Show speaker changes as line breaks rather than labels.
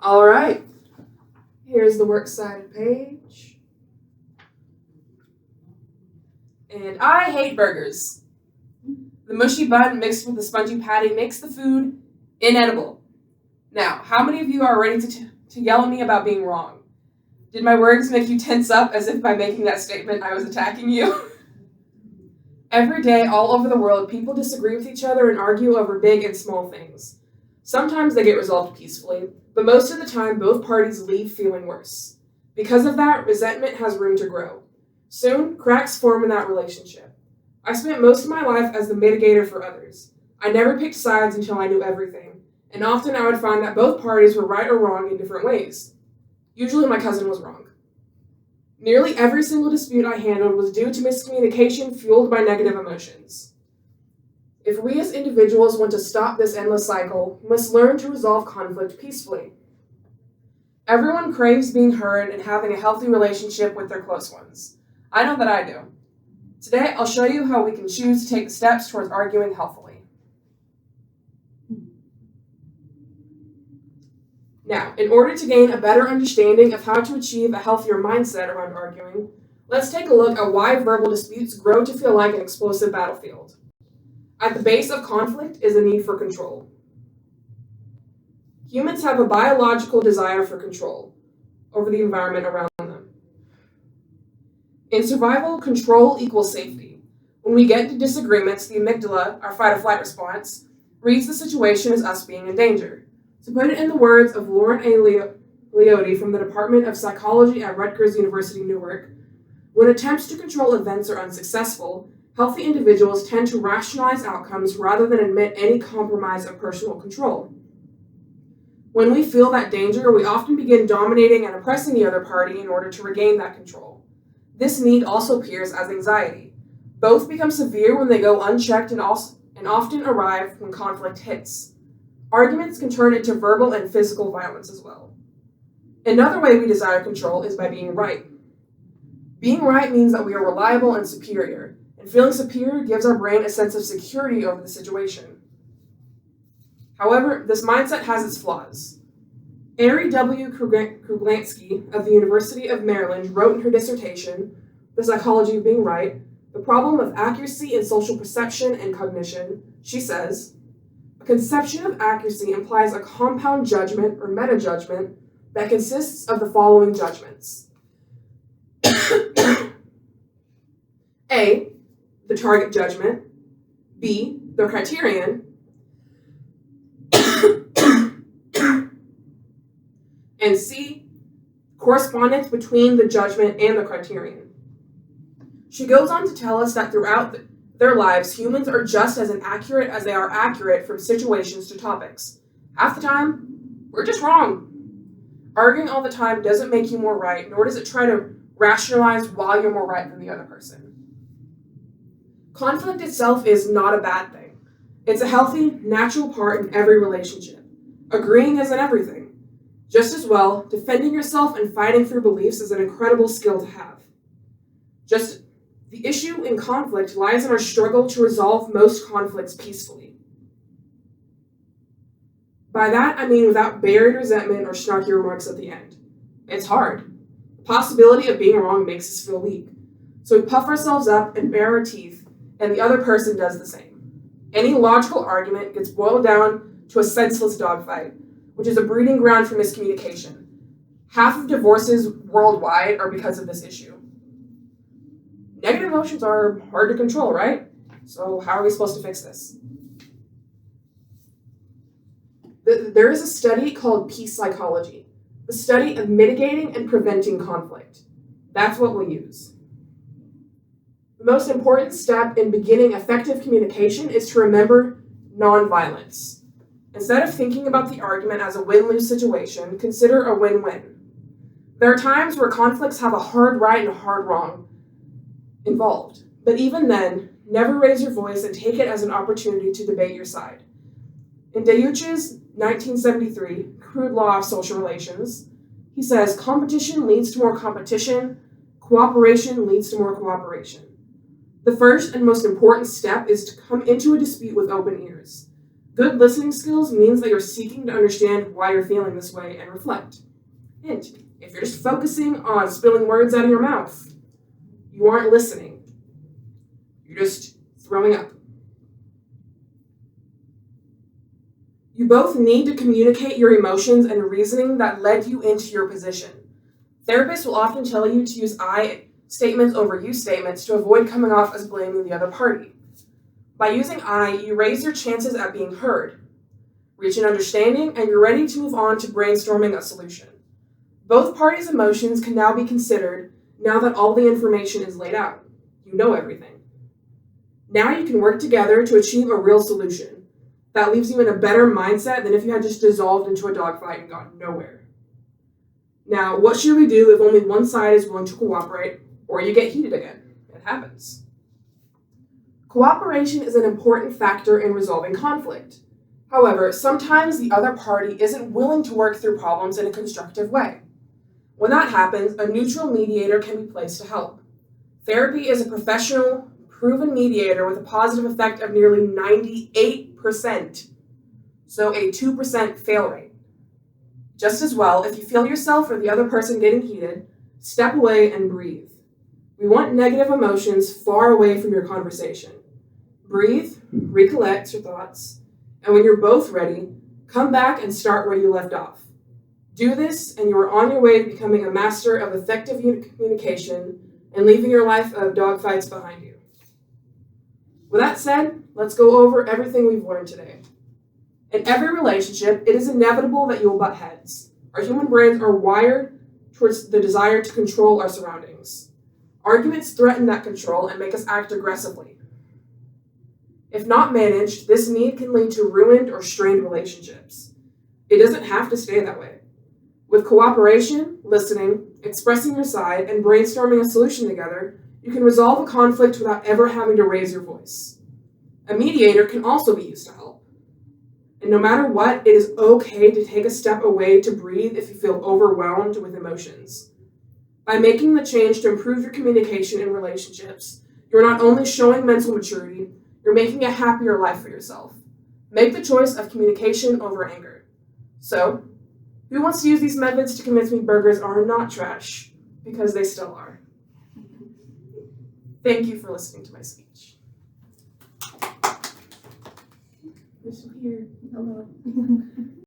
All right. Here's the works cited page. And I hate burgers. The mushy bun mixed with the spongy patty makes the food inedible. Now, how many of you are ready to yell at me about being wrong? Did my words make you tense up as if by making that statement I was attacking you? Every day, all over the world, people disagree with each other and argue over big and small things. Sometimes they get resolved peacefully, but most of the time, both parties leave feeling worse. Because of that, resentment has room to grow. Soon, cracks form in that relationship. I spent most of my life as the mitigator for others. I never picked sides until I knew everything, and often I would find that both parties were right or wrong in different ways. Usually my cousin was wrong. Nearly every single dispute I handled was due to miscommunication fueled by negative emotions. If we as individuals want to stop this endless cycle, we must learn to resolve conflict peacefully. Everyone craves being heard and having a healthy relationship with their close ones. I know that I do. Today, I'll show you how we can choose to take steps towards arguing healthily. Now, in order to gain a better understanding of how to achieve a healthier mindset around arguing, let's take a look at why verbal disputes grow to feel like an explosive battlefield. At the base of conflict is a need for control. Humans have a biological desire for control over the environment around them. In survival, control equals safety. When we get into disagreements, the amygdala, our fight-or-flight response, reads the situation as us being in danger. To put it in the words of Lauren A. Leoty from the Department of Psychology at Rutgers University, Newark, when attempts to control events are unsuccessful, healthy individuals tend to rationalize outcomes rather than admit any compromise of personal control. When we feel that danger, we often begin dominating and oppressing the other party in order to regain that control. This need also appears as anxiety. Both become severe when they go unchecked and often arrive when conflict hits. Arguments can turn into verbal and physical violence as well. Another way we desire control is by being right. Being right means that we are reliable and superior, and feeling superior gives our brain a sense of security over the situation. However, this mindset has its flaws. Ari W. Kruglansky of the University of Maryland wrote in her dissertation, The Psychology of Being Right, The Problem of Accuracy in Social Perception and Cognition. She says, a conception of accuracy implies a compound judgment or meta-judgment that consists of the following judgments. A, the target judgment. B, the criterion. And C, correspondence between the judgment and the criterion. She goes on to tell us that throughout their lives, humans are just as inaccurate as they are accurate from situations to topics. Half the time, we're just wrong. Arguing all the time doesn't make you more right, nor does it try to rationalize why you're more right than the other person. Conflict itself is not a bad thing. It's a healthy, natural part in every relationship. Agreeing isn't everything. Just as well, defending yourself and fighting through beliefs is an incredible skill to have. Just the issue in conflict lies in our struggle to resolve most conflicts peacefully. By that, I mean without buried resentment or snarky remarks at the end. It's hard. The possibility of being wrong makes us feel weak. So we puff ourselves up and bare our teeth, and the other person does the same. Any logical argument gets boiled down to a senseless dogfight, which is a breeding ground for miscommunication. Half of divorces worldwide are because of this issue. Negative emotions are hard to control, right? So how are we supposed to fix this? There is a study called peace psychology, the study of mitigating and preventing conflict. That's what we'll use. The most important step in beginning effective communication is to remember nonviolence. Instead of thinking about the argument as a win-lose situation, consider a win-win. There are times where conflicts have a hard right and a hard wrong involved, but even then, never raise your voice and take it as an opportunity to debate your side. In Deuch's 1973 Crude Law of Social Relations, he says, competition leads to more competition, cooperation leads to more cooperation. The first and most important step is to come into a dispute with open ears. Good listening skills means that you're seeking to understand why you're feeling this way and reflect. Hint, if you're just focusing on spilling words out of your mouth, you aren't listening. You're just throwing up. You both need to communicate your emotions and reasoning that led you into your position. Therapists will often tell you to use I statements over you statements to avoid coming off as blaming the other party. By using I, you raise your chances at being heard, reach an understanding, and you're ready to move on to brainstorming a solution. Both parties' emotions can now be considered now that all the information is laid out. You know everything. Now you can work together to achieve a real solution that leaves you in a better mindset than if you had just dissolved into a dogfight and gotten nowhere. Now, what should we do if only one side is willing to cooperate or you get heated again? It happens. Cooperation is an important factor in resolving conflict. However, sometimes the other party isn't willing to work through problems in a constructive way. When that happens, a neutral mediator can be placed to help. Therapy is a professional, proven mediator with a positive effect of nearly 98%, so a 2% fail rate. Just as well, if you feel yourself or the other person getting heated, step away and breathe. We want negative emotions far away from your conversation. Breathe, recollect your thoughts, and when you're both ready, come back and start where you left off. Do this, and you are on your way to becoming a master of effective communication and leaving your life of dogfights behind you. With that said, let's go over everything we've learned today. In every relationship, it is inevitable that you will butt heads. Our human brains are wired towards the desire to control our surroundings. Arguments threaten that control and make us act aggressively. If not managed, this need can lead to ruined or strained relationships. It doesn't have to stay that way. With cooperation, listening, expressing your side, and brainstorming a solution together, you can resolve a conflict without ever having to raise your voice. A mediator can also be used to help. And no matter what, it is okay to take a step away to breathe if you feel overwhelmed with emotions. By making the change to improve your communication in relationships, you're not only showing mental maturity, you're making a happier life for yourself. Make the choice of communication over anger. So, who wants to use these methods to convince me burgers are not trash? Because they still are. Thank you for listening to my speech.
We're still here. Hello.